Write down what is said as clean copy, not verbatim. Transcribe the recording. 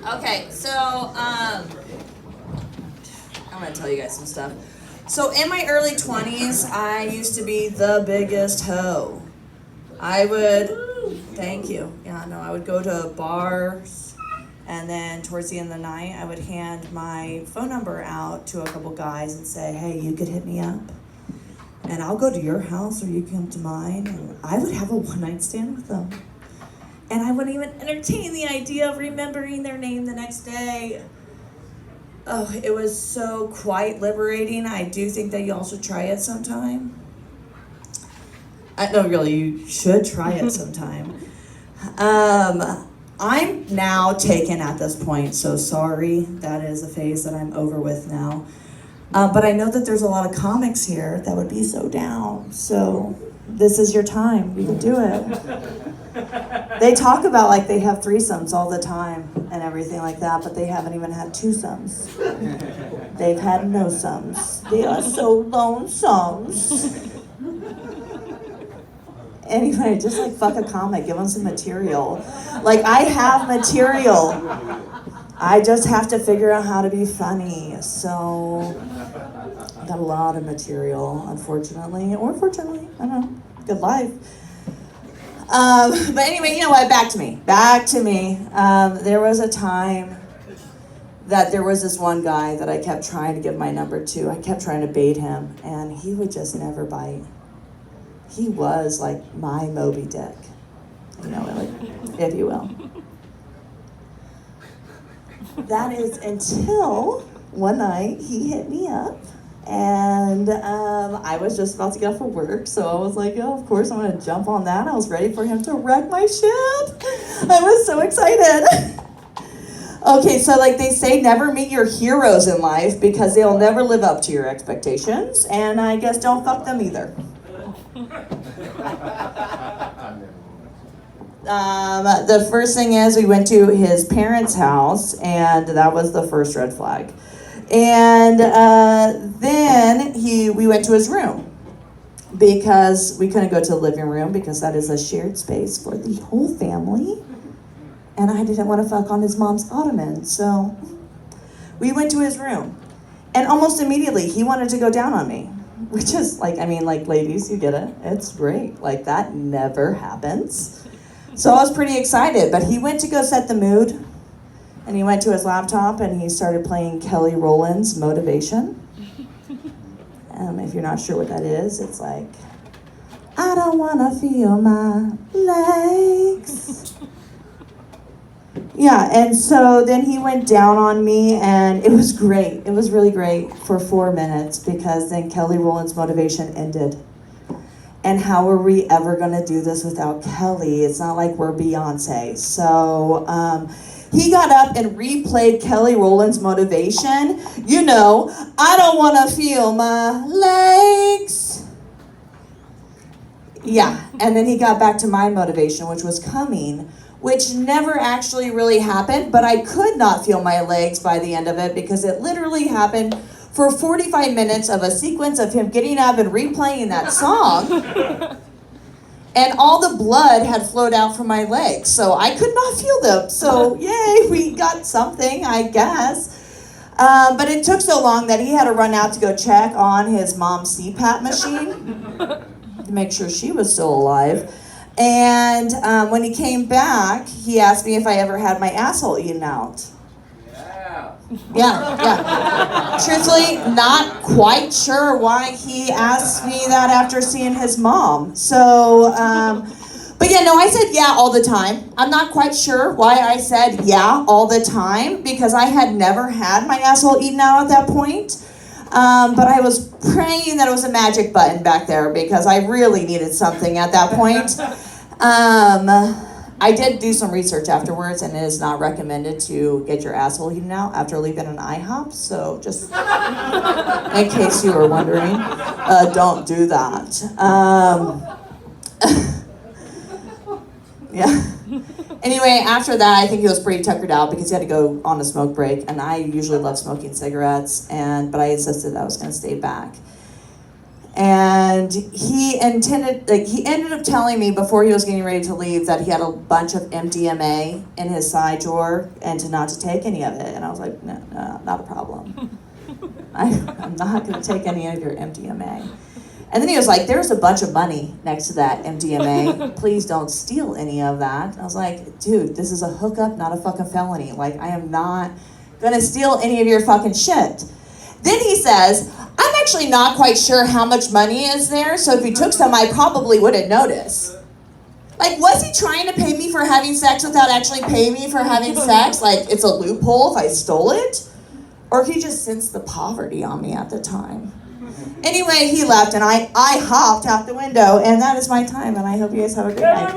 Okay, so I'm gonna tell you guys some stuff. So in my early 20s, I used to be the biggest hoe. I would, thank you. Yeah, no, I would go to bars, and then towards the end of the night, I would hand my phone number out to a couple guys and say, hey, you could hit me up, and I'll go to your house or you come to mine, and I would have a one-night stand with them. And I wouldn't even entertain the idea of remembering their name the next day. Oh, it was so quite liberating. I do think that y'all should try it sometime. No, really, you should try it sometime. I'm now taken at this point, so sorry. That is a phase that I'm over with now. But I know that there's a lot of comics here that would be so down. So this is your time. You can do it. They talk about like they have threesomes all the time and everything like that, but they haven't even had twosomes. They've had no sums. They are so lonesomes. Anyway, just like fuck a comic, give them some material. Like I have material. I just have to figure out how to be funny. So I got a lot of material, unfortunately, or fortunately, I don't know, good life. But anyway, you know what, back to me. There was a time that there was this one guy that I kept trying to give my number to. I kept trying to bait him, and he would just never bite. He was like my Moby Dick, you know, like, if you will. That is until one night he hit me up, and I was just about to get off of work, so I was like, oh, of course I'm gonna jump on that. I was ready for him to wreck my ship. I was so excited. Okay, so like they say, never meet your heroes in life because they'll never live up to your expectations, and I guess don't fuck them either. The first thing is we went to his parents' house, and that was the first red flag. And then we went to his room because we couldn't go to the living room because that is a shared space for the whole family. And I didn't want to fuck on his mom's ottoman, so we went to his room. And almost immediately, he wanted to go down on me, which is like, I mean, like, ladies, you get it. It's great. Like, that never happens. So I was pretty excited, but he went to go set the mood, and he went to his laptop, and he started playing Kelly Rowland's Motivation. If you're not sure what that is, it's like, I don't want to feel my legs. Yeah, and so then he went down on me, and it was great. It was really great for 4 minutes because then Kelly Rowland's Motivation ended. And how are we ever going to do this without Kelly? It's not like we're Beyonce. So he got up and replayed Kelly Rowland's Motivation. You know, I don't want to feel my legs. Yeah, and then he got back to my motivation, which was coming, which never actually really happened, but I could not feel my legs by the end of it because it literally happened for 45 minutes of a sequence of him getting up and replaying that song. And all the blood had flowed out from my legs, so I could not feel them. So yay, we got something, I guess. But it took so long that he had to run out to go check on his mom's CPAP machine to make sure she was still alive. And when he came back, he asked me if I ever had my asshole eaten out. Yeah. Truthfully, not quite sure why he asked me that after seeing his mom. So, but yeah, no, I said yeah all the time. I'm not quite sure why I said yeah all the time because I had never had my asshole eaten out at that point. But I was praying that it was a magic button back there because I really needed something at that point. I did do some research afterwards, and it is not recommended to get your asshole eaten out after leaving an IHOP. So just in case you were wondering, don't do that. Yeah. Anyway, after that, I think he was pretty tuckered out because he had to go on a smoke break, and I usually love smoking cigarettes, but I insisted that I was going to stay back. And he ended up telling me before he was getting ready to leave that he had a bunch of MDMA in his side drawer and not to take any of it. And I was like, no, not a problem. I'm not going to take any of your MDMA. And then he was like, there's a bunch of money next to that MDMA. Please don't steal any of that. I was like, dude, this is a hookup, not a fucking felony. Like, I am not going to steal any of your fucking shit. Then he says, I'm actually not quite sure how much money is there, so if you took some, I probably wouldn't notice. Like, was he trying to pay me for having sex without actually paying me for having sex? Like, it's a loophole if I stole it? Or he just sensed the poverty on me at the time. Anyway, he left, and I hopped out the window, and that is my time, and I hope you guys have a great night.